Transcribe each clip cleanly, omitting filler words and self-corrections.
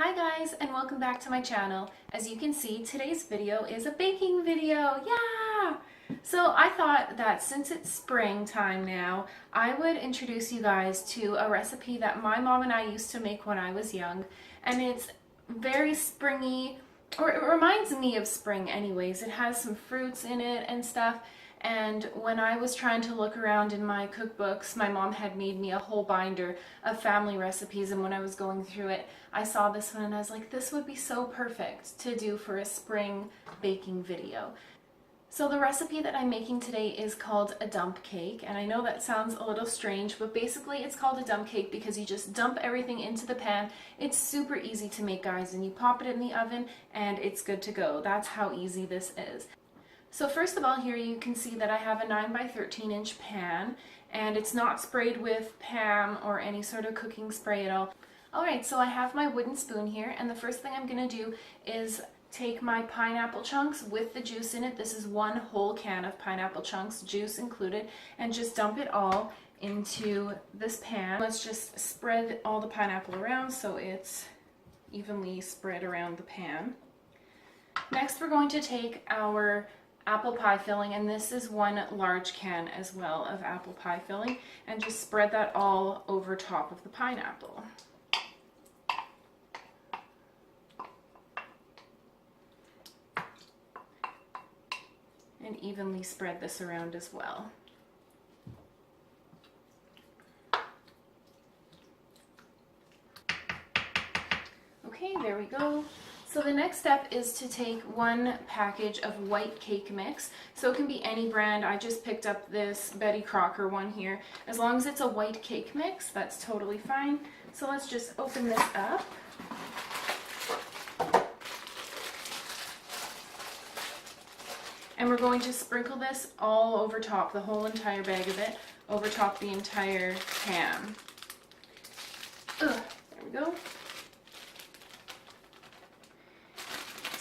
Hi guys, and welcome back to my channel. As you can see, today's video is a baking video. Yeah! So I thought that since it's springtime now, I would introduce you guys to a recipe that my mom and I used to make when I was young. And it's very springy, or it reminds me of spring anyways. It has some fruits in it and stuff. And when I was trying to look around in my cookbooks, my mom had made me a whole binder of family recipes, and when I was going through it, I saw this one and I was like, this would be so perfect to do for a spring baking video. So the recipe that I'm making today is called a dump cake, and I know that sounds a little strange, but basically it's called a dump cake because you just dump everything into the pan. It's super easy to make, guys, and you pop it in the oven and it's good to go. That's how easy this is. So first of all, here you can see that I have a 9 by 13 inch pan, and it's not sprayed with Pam or any sort of cooking spray at all. Alright, so I have my wooden spoon here, and the first thing I'm going to do is take my pineapple chunks with the juice in it. This is one whole can of pineapple chunks, juice included, and just dump it all into this pan. Let's just spread all the pineapple around so it's evenly spread around the pan. Next, we're going to take our apple pie filling, and this is one large can as well of apple pie filling, and just spread that all over top of the pineapple. And evenly spread this around as well. Okay, there we go. So the next step is to take one package of white cake mix. So it can be any brand. I just picked up this Betty Crocker one here. As long as it's a white cake mix, that's totally fine. So let's just open this up. And we're going to sprinkle this all over top, the whole entire bag of it, over top the entire pan. There we go.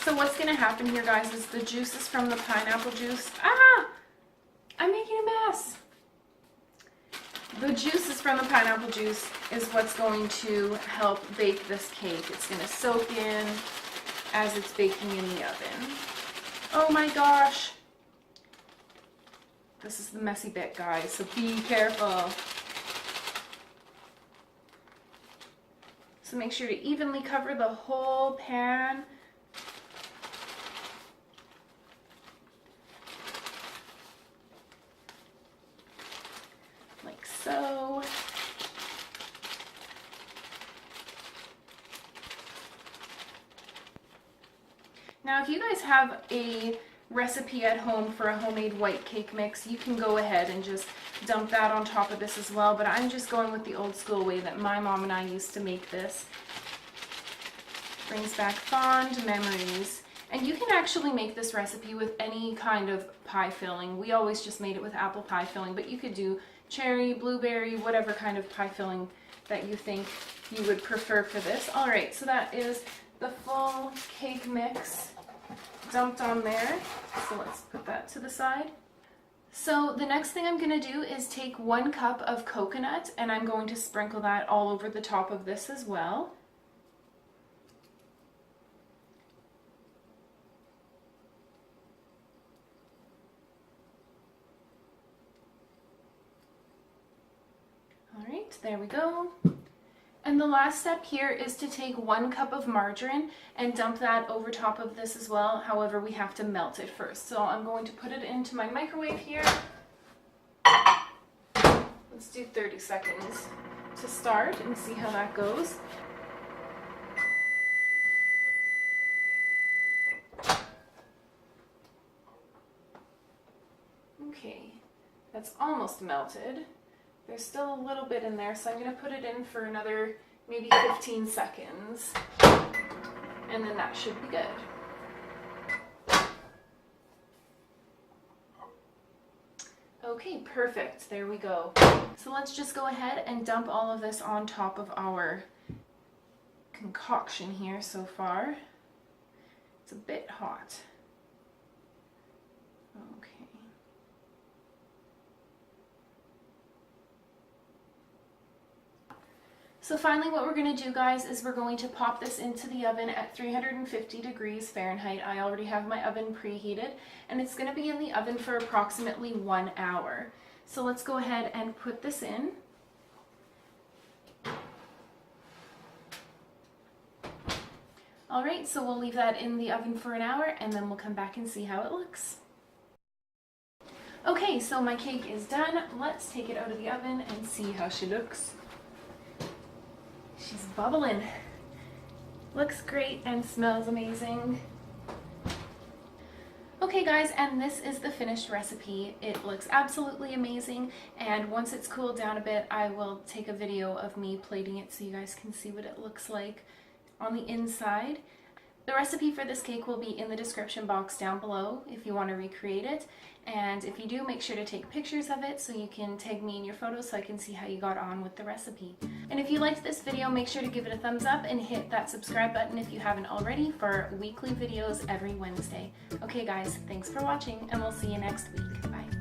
So what's going to happen here, guys, is the juices from the pineapple juice... I'm making a mess! The juices from the pineapple juice is what's going to help bake this cake. It's going to soak in as it's baking in the oven. Oh my gosh! This is the messy bit, guys, so be careful. So make sure to evenly cover the whole pan. Like so. Now, if you guys have a recipe at home for a homemade white cake mix, you can go ahead and just dump that on top of this as well, but I'm just going with the old school way that my mom and I used to make this. Brings back fond memories. And you can actually make this recipe with any kind of pie filling. We always just made it with apple pie filling, but you could do cherry, blueberry, whatever kind of pie filling that you think you would prefer for this. Alright, so that is the full cake mix dumped on there. So let's put that to the side. So the next thing I'm going to do is take 1 cup of coconut, and I'm going to sprinkle that all over the top of this as well. Alright, there we go. And the last step here is to take 1 cup of margarine and dump that over top of this as well. However, we have to melt it first. So I'm going to put it into my microwave here. Let's do 30 seconds to start and see how that goes. Okay, that's almost melted. There's still a little bit in there, so I'm going to put it in for another maybe 15 seconds, and then that should be good. Okay, perfect. There we go. So let's just go ahead and dump all of this on top of our concoction here so far. It's a bit hot. Okay. So finally what we're going to do, guys, is we're going to pop this into the oven at 350 degrees Fahrenheit. I already have my oven preheated, and it's going to be in the oven for approximately 1 hour. So let's go ahead and put this in. Alright, so we'll leave that in the oven for an hour and then we'll come back and see how it looks. Okay, so my cake is done. Let's take it out of the oven and see how she looks. She's bubbling. Looks great and smells amazing. Okay guys, and this is the finished recipe. It looks absolutely amazing, and once it's cooled down a bit, I will take a video of me plating it so you guys can see what it looks like on the inside. The recipe for this cake will be in the description box down below if you want to recreate it, and if you do, make sure to take pictures of it so you can tag me in your photos so I can see how you got on with the recipe. And if you liked this video, make sure to give it a thumbs up and hit that subscribe button if you haven't already for weekly videos every Wednesday. Okay guys, thanks for watching and we'll see you next week. Bye.